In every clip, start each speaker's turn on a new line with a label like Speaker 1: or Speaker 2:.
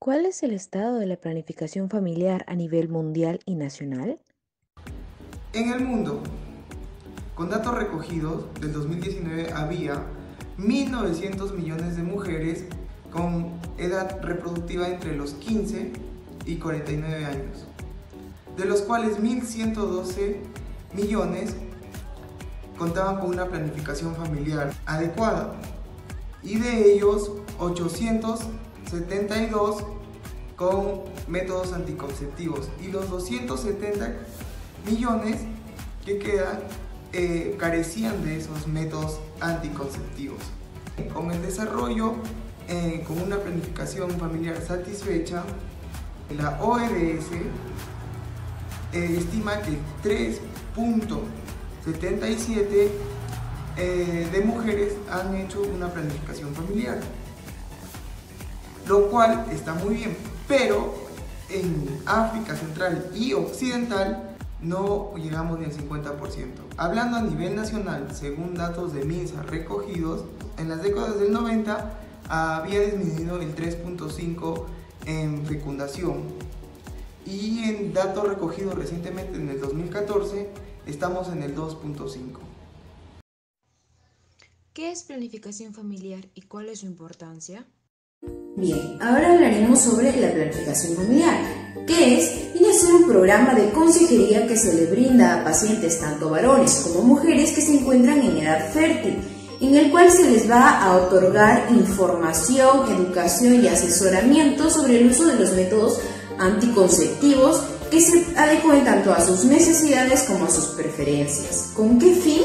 Speaker 1: ¿Cuál es el estado de la planificación familiar a nivel mundial y nacional?
Speaker 2: En el mundo, con datos recogidos del 2019, había 1.900 millones de mujeres con edad reproductiva entre los 15 y 49 años, de los cuales 1.112 millones contaban con una planificación familiar adecuada y de ellos 872 con métodos anticonceptivos y los 270 millones que quedan carecían de esos métodos anticonceptivos. Con el desarrollo, con una planificación familiar satisfecha, la OMS estima que 3.77 de mujeres han hecho una planificación familiar, lo cual está muy bien, pero en África Central y Occidental no llegamos ni al 50%. Hablando a nivel nacional, según datos de MINSA recogidos, en las décadas del 90 había disminuido el 3.5 en fecundación y en datos recogidos recientemente en el 2014 estamos en el 2.5.
Speaker 1: ¿Qué es planificación familiar y cuál es su importancia?
Speaker 3: Bien, ahora hablaremos sobre la planificación familiar, que es, viene a ser un programa de consejería que se le brinda a pacientes tanto varones como mujeres que se encuentran en edad fértil, en el cual se les va a otorgar información, educación y asesoramiento sobre el uso de los métodos anticonceptivos que se adecúen tanto a sus necesidades como a sus preferencias. ¿Con qué fin?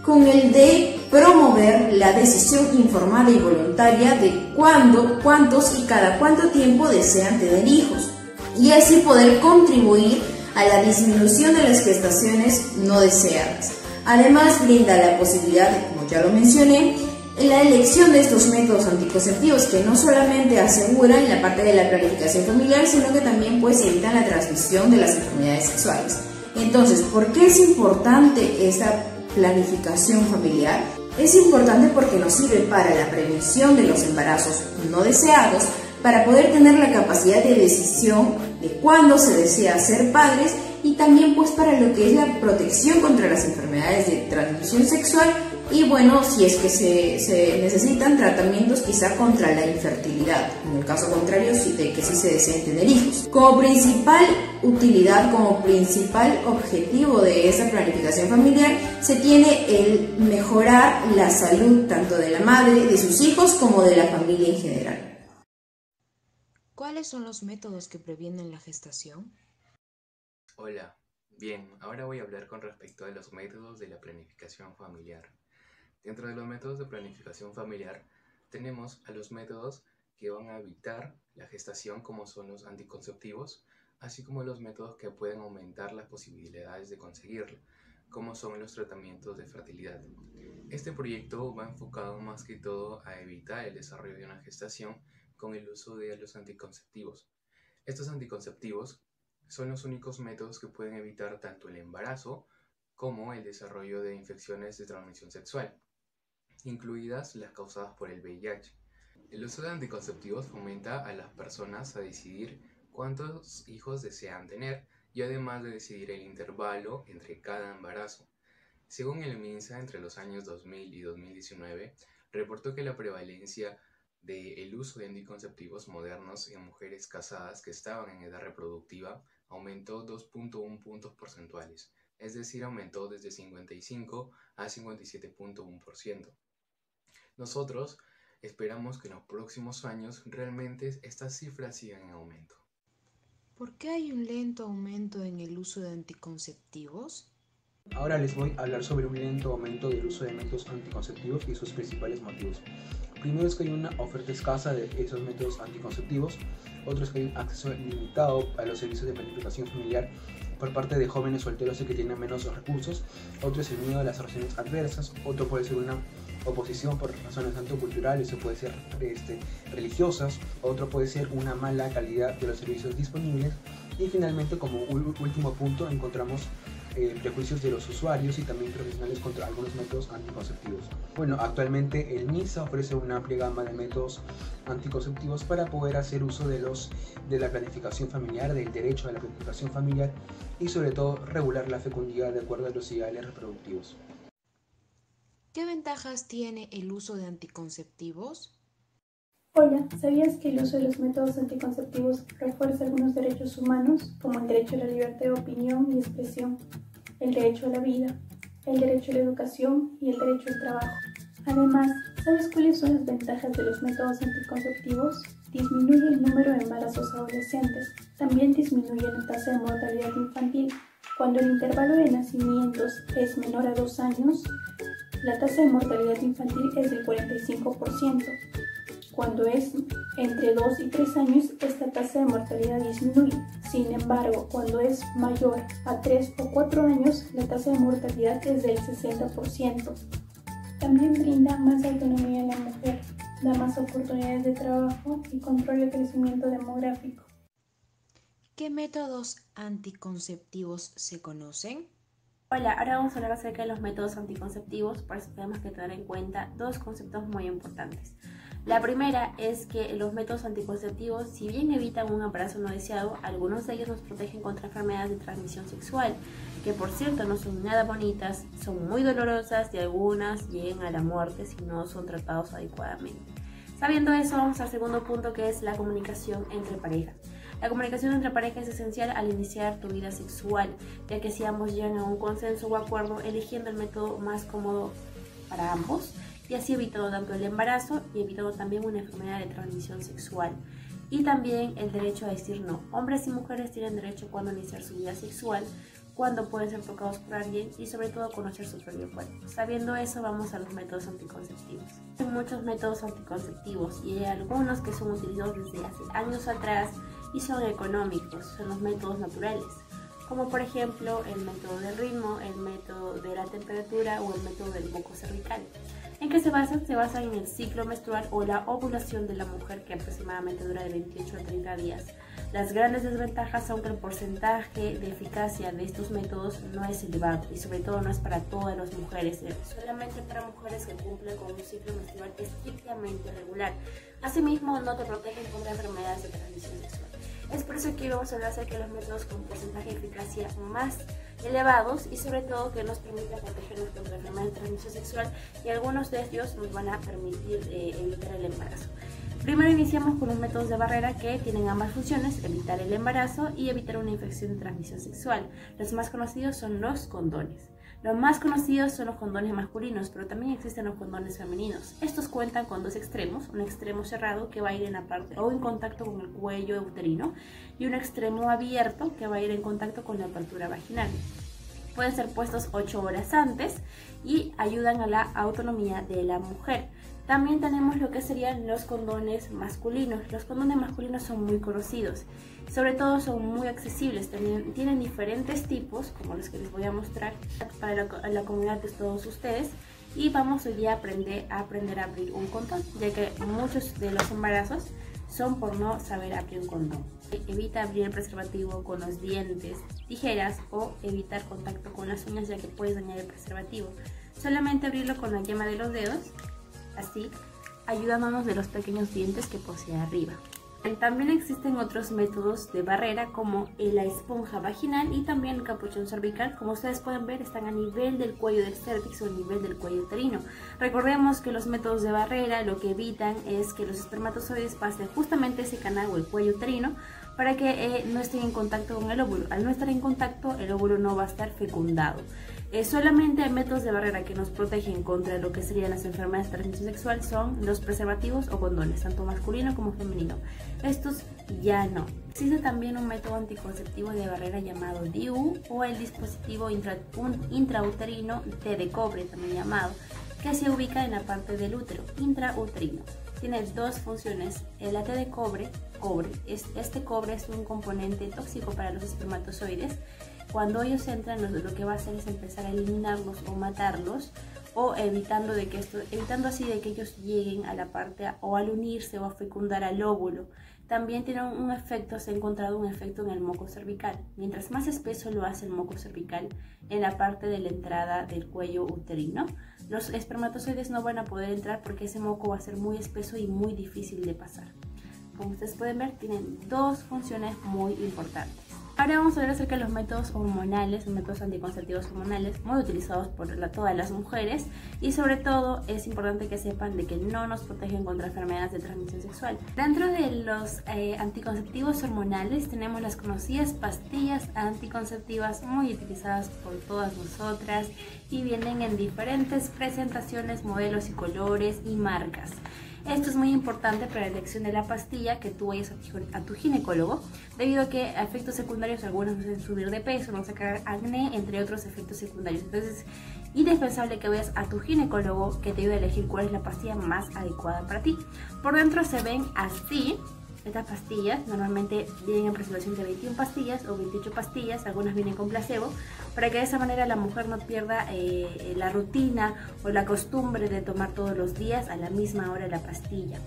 Speaker 3: Con el de promover la decisión informada y voluntaria de cuándo, cuántos y cada cuánto tiempo desean tener hijos, y así poder contribuir a la disminución de las gestaciones no deseadas. Además, brinda la posibilidad, como ya lo mencioné, en la elección de estos métodos anticonceptivos que no solamente aseguran la parte de la planificación familiar, sino que también evitan la transmisión de las enfermedades sexuales. Entonces, ¿por qué es importante esta planificación familiar? Es importante porque nos sirve para la prevención de los embarazos no deseados, para poder tener la capacidad de decisión de cuándo se desea ser padres y también para lo que es la protección contra las enfermedades de transmisión sexual y si es que se necesitan tratamientos quizá contra la infertilidad, en el caso contrario de que sí se deseen tener hijos. Como principal utilidad, como principal objetivo de esa planificación familiar, se tiene el mejorar la salud tanto de la madre, de sus hijos, como de la familia en general.
Speaker 1: ¿Cuáles son los métodos que previenen la gestación?
Speaker 4: Hola, bien, ahora voy a hablar con respecto a los métodos de la planificación familiar. Dentro de los métodos de planificación familiar tenemos a los métodos que van a evitar la gestación, como son los anticonceptivos, así como los métodos que pueden aumentar las posibilidades de conseguirlo, como son los tratamientos de fertilidad. Este proyecto va enfocado más que todo a evitar el desarrollo de una gestación con el uso de los anticonceptivos. Estos anticonceptivos son los únicos métodos que pueden evitar tanto el embarazo como el desarrollo de infecciones de transmisión sexual, incluidas las causadas por el VIH. El uso de anticonceptivos fomenta a las personas a decidir cuántos hijos desean tener y además de decidir el intervalo entre cada embarazo. Según el MINSA, entre los años 2000 y 2019, reportó que la prevalencia del uso de anticonceptivos modernos en mujeres casadas que estaban en edad reproductiva aumentó 2.1 puntos porcentuales, es decir, aumentó desde 55 a 57.1%. Nosotros esperamos que en los próximos años realmente estas cifras sigan en aumento.
Speaker 1: ¿Por qué hay un lento aumento en el uso de anticonceptivos?
Speaker 5: Ahora les voy a hablar sobre un lento aumento del uso de métodos anticonceptivos y sus principales motivos. Primero es que hay una oferta escasa de esos métodos anticonceptivos. Otro es que hay un acceso limitado a los servicios de planificación familiar por parte de jóvenes solteros y que tienen menos recursos. Otro es el miedo a las relaciones adversas. Otro puede ser una oposición por razones tanto culturales o puede ser religiosas. Otro puede ser una mala calidad de los servicios disponibles. Y finalmente, como último punto, encontramos prejuicios de los usuarios y también profesionales contra algunos métodos anticonceptivos. Bueno, actualmente el MINSA ofrece una amplia gama de métodos anticonceptivos para poder hacer uso de la planificación familiar, del derecho a la planificación familiar y sobre todo regular la fecundidad de acuerdo a los ideales reproductivos.
Speaker 1: ¿Qué ventajas tiene el uso de anticonceptivos?
Speaker 6: Hola, ¿sabías que el uso de los métodos anticonceptivos refuerza algunos derechos humanos, como el derecho a la libertad de opinión y expresión, el derecho a la vida, el derecho a la educación y el derecho al trabajo? Además, ¿sabes cuáles son las ventajas de los métodos anticonceptivos? Disminuye el número de embarazos adolescentes, también disminuye la tasa de mortalidad infantil. Cuando el intervalo de nacimientos es menor a 2 años, la tasa de mortalidad infantil es del 45%. Cuando es entre 2 y 3 años, esta tasa de mortalidad disminuye. Sin embargo, cuando es mayor a 3 o 4 años, la tasa de mortalidad es del 60%. También brinda más autonomía a la mujer, da más oportunidades de trabajo y controla el crecimiento demográfico.
Speaker 1: ¿Qué métodos anticonceptivos se conocen?
Speaker 7: Hola, ahora vamos a hablar acerca de los métodos anticonceptivos, por eso tenemos que tener en cuenta dos conceptos muy importantes. La primera es que los métodos anticonceptivos, si bien evitan un embarazo no deseado, algunos de ellos nos protegen contra enfermedades de transmisión sexual, que por cierto no son nada bonitas, son muy dolorosas y algunas llegan a la muerte si no son tratados adecuadamente. Sabiendo eso, vamos al segundo punto, que es la comunicación entre parejas. La comunicación entre parejas es esencial al iniciar tu vida sexual, ya que si ambos llegan a un consenso o acuerdo, eligiendo el método más cómodo para ambos, y así evitando tanto el embarazo y evitando también una enfermedad de transmisión sexual. Y también el derecho a decir no. Hombres y mujeres tienen derecho cuando iniciar su vida sexual, cuando pueden ser tocados por alguien y sobre todo conocer su propio cuerpo. Sabiendo eso, vamos a los métodos anticonceptivos. Hay muchos métodos anticonceptivos y hay algunos que son utilizados desde hace años atrás y son económicos, son los métodos naturales, como por ejemplo el método del ritmo, el método de la temperatura o el método del buco cervical. ¿En qué se basan? Se basan en el ciclo menstrual o la ovulación de la mujer, que aproximadamente dura de 28 a 30 días. Las grandes desventajas son que el porcentaje de eficacia de estos métodos no es elevado y sobre todo no es para todas las mujeres, solamente para mujeres que cumplen con un ciclo menstrual estrictamente regular. Asimismo, no te protegen contra enfermedades de transmisión sexual. Es por eso que vamos a hablar acerca de los métodos con porcentaje de eficacia más elevados y sobre todo que nos permiten protegernos contra enfermedades de transmisión sexual, y algunos de ellos nos van a permitir evitar el embarazo. Primero iniciamos con los métodos de barrera, que tienen ambas funciones, evitar el embarazo y evitar una infección de transmisión sexual. Los más conocidos son los condones. Los más conocidos son los condones masculinos, pero también existen los condones femeninos. Estos cuentan con dos extremos, un extremo cerrado que va a ir en la parte o en contacto con el cuello uterino y un extremo abierto que va a ir en contacto con la apertura vaginal. Pueden ser puestos 8 horas antes y ayudan a la autonomía de la mujer. También tenemos lo que serían los condones masculinos. Los condones masculinos son muy conocidos, sobre todo son muy accesibles, tienen diferentes tipos, como los que les voy a mostrar para la comunidad de todos ustedes. Y vamos hoy día a aprender a abrir un condón, ya que muchos de los embarazos son por no saber abrir un condón. Evita abrir el preservativo con los dientes, tijeras o evitar contacto con las uñas, ya que puedes dañar el preservativo. Solamente abrirlo con la yema de los dedos, así, ayudándonos de los pequeños dientes que posee arriba. También existen otros métodos de barrera, como la esponja vaginal y también el capuchón cervical. Como ustedes pueden ver, están a nivel del cuello del cérvix o a nivel del cuello uterino. Recordemos que los métodos de barrera lo que evitan es que los espermatozoides pasen justamente ese canal o el cuello uterino para que no estén en contacto con el óvulo. Al no estar en contacto, el óvulo no va a estar fecundado. Solamente métodos de barrera que nos protegen contra lo que serían las enfermedades de transmisión sexual son los preservativos o condones, tanto masculino como femenino. Estos ya no. Existe también un método anticonceptivo de barrera llamado DIU o el dispositivo intrauterino T de cobre, también llamado, que se ubica en la parte del útero, intrauterino. Tiene dos funciones. El T de cobre, este cobre es un componente tóxico para los espermatozoides. Cuando ellos entran, lo que va a hacer es empezar a eliminarlos o matarlos, o evitando así de que ellos lleguen a la parte o al unirse o a fecundar al óvulo. también tiene un efecto, se ha encontrado un efecto en el moco cervical. Mientras más espeso lo hace el moco cervical en la parte de la entrada del cuello uterino, los espermatozoides no van a poder entrar porque ese moco va a ser muy espeso y muy difícil de pasar. Como ustedes pueden ver, tienen dos funciones muy importantes. Ahora vamos a ver acerca de los métodos hormonales, métodos anticonceptivos hormonales, muy utilizados por todas las mujeres, y sobre todo es importante que sepan de que no nos protegen contra enfermedades de transmisión sexual. Dentro de los anticonceptivos hormonales tenemos las conocidas pastillas anticonceptivas muy utilizadas por todas nosotras y vienen en diferentes presentaciones, modelos y colores y marcas. Esto es muy importante para la elección de la pastilla que tú vayas a tu ginecólogo, debido a que efectos secundarios, algunos nos hacen subir de peso, nos sacar acné, entre otros efectos secundarios. Entonces es indispensable que vayas a tu ginecólogo que te ayude a elegir cuál es la pastilla más adecuada para ti. Por dentro se ven así. Estas pastillas normalmente vienen en presentación de 21 pastillas o 28 pastillas, algunas vienen con placebo, para que de esa manera la mujer no pierda la rutina o la costumbre de tomar todos los días a la misma hora la pastilla.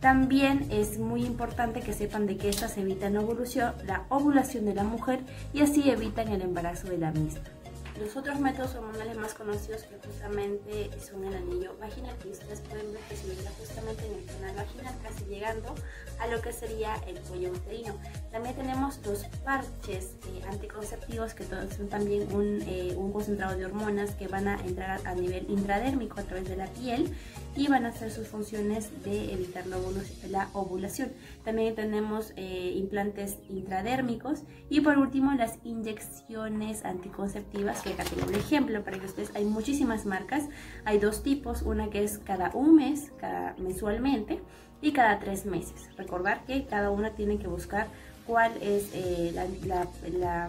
Speaker 7: También es muy importante que sepan de que estas evitan la ovulación de la mujer y así evitan el embarazo de la misma. Los otros métodos hormonales más conocidos que justamente son el anillo vaginal, que ustedes pueden ver que se ubica justamente en el canal vaginal, casi llegando a lo que sería el cuello uterino. También tenemos los parches anticonceptivos, que son también un concentrado de hormonas que van a entrar a nivel intradérmico a través de la piel y van a hacer sus funciones de evitar la ovulación. También tenemos implantes intradérmicos y por último las inyecciones anticonceptivas, que acá tengo un ejemplo para que ustedes, hay muchísimas marcas, hay dos tipos, una que es cada un mes, mensualmente, y cada 3 meses. Recordar que cada una tiene que buscar cuál es la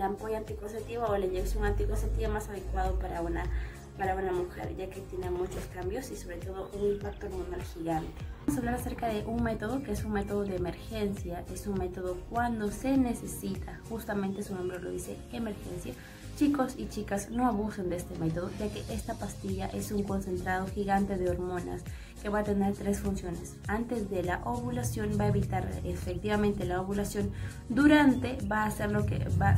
Speaker 7: ampolla anticonceptiva o la inyección anticonceptiva más adecuada para una mujer, ya que tiene muchos cambios y sobre todo un impacto hormonal gigante. Vamos a hablar acerca de un método que es un método de emergencia, es un método cuando se necesita, justamente su nombre lo dice, emergencia. Chicos y chicas, no abusen de este método, ya que esta pastilla es un concentrado gigante de hormonas que va a tener 3 funciones. Antes de la ovulación va a evitar efectivamente la ovulación, durante va a hacer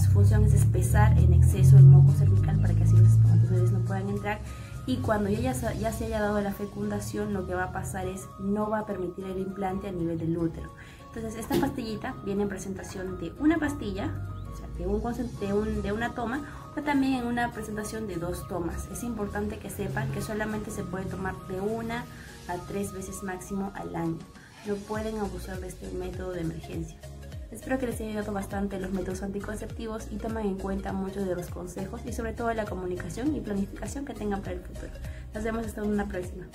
Speaker 7: su función es espesar en exceso el moco cervical para que así los espermatozoides no puedan entrar, y cuando ya se haya dado la fecundación, lo que va a pasar es no va a permitir el implante a nivel del útero. Entonces esta pastillita viene en presentación de una pastilla, o sea, de una toma, o también en una presentación de 2 tomas. Es importante que sepan que solamente se puede tomar de 1 a 3 veces máximo al año. No pueden abusar de este método de emergencia. Espero que les haya ayudado bastante los métodos anticonceptivos y tomen en cuenta muchos de los consejos y sobre todo la comunicación y planificación que tengan para el futuro. Nos vemos hasta una próxima.